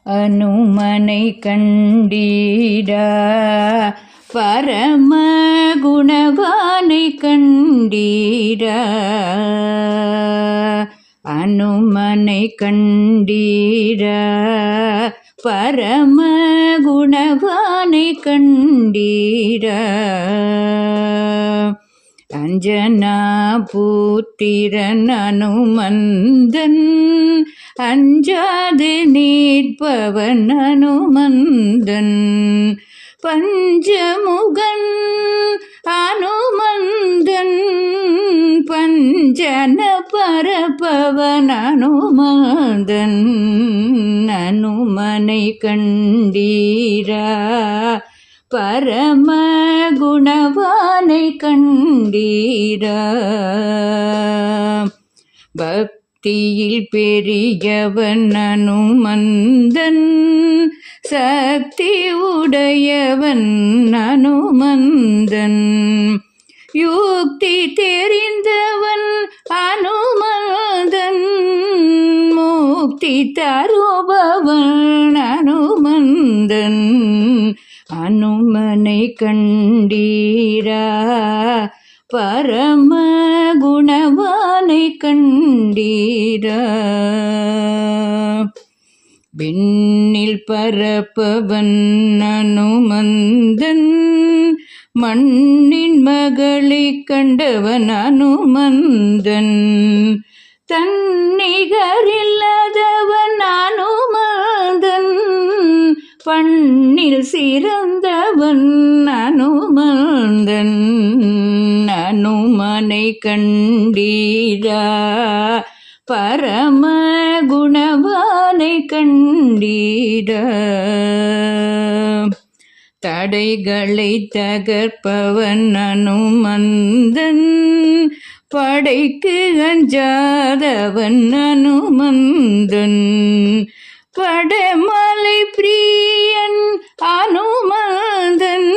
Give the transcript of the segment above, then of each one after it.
அனுமனை கண்டீரா பரம குணவானை கண்டீரா அனுமனை கண்டீரா பரம குணவானை கண்டீரா அஞ்சனா புத்திரன் அனுமந்தன் அஞ்சாது நீட்பவன் அனுமந்தன் பஞ்சமுகன் அனுமந்தன் பஞ்சன பரப்பவன் அனுமந்தன் அனுமனை கண்டீரா பரம குணவானை கண்டீரா பக்தியில் பெரியவன் அனுமந்தன் சக்தி உடையவன் அனுமந்தன் யுக்தி தெரிந்தவன் அனுமந்தன் முக்தி தருபவன் அனுமந்தன் அனுமனை கண்டீரா பரம குணவானை கண்டீரா விண்ணில் பரப்பவன் அனுமந்தன் மண்ணின் மகளை கண்டவன் அனுமந்தன் தன்னிகரில்லாதவன் அனுமந்தன் பண்ணில் சிறந்தவன் அனுமந்தன் அனுமனை கண்டீரா பரம குணவானை கண்டீரா தடைகளை தகர்ப்பவன் அனுமந்தன் படைக்கு அஞ்சாதவன் அனுமந்தன் படமலை பிரியன் அனுமந்தன்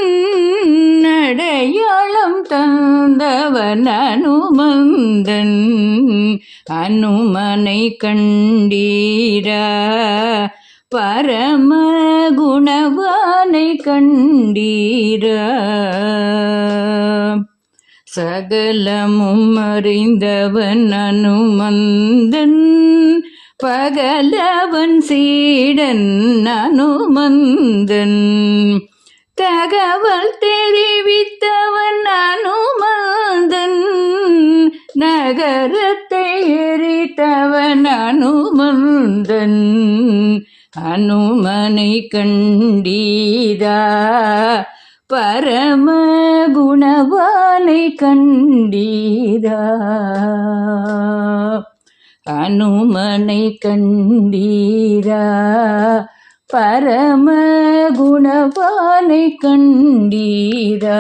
அடையாளம் தந்தவன் அனுமந்தன் அனுமனை கண்டீரா பரம குணவானை கண்டீரா சகலமும் அறிந்தவன் அனுமந்தன் பகலவன் சீடன் அனுமந்தன் தகவல் தெரிவித்தவன் அனுமந்தன் நகரத்தை எரித்தவன் அனுமந்தன் அனுமனை கண்டீரா பரம குணவானை கண்டீரா அனுமனை கண்டீரா பரம குணவானை கண்டீரா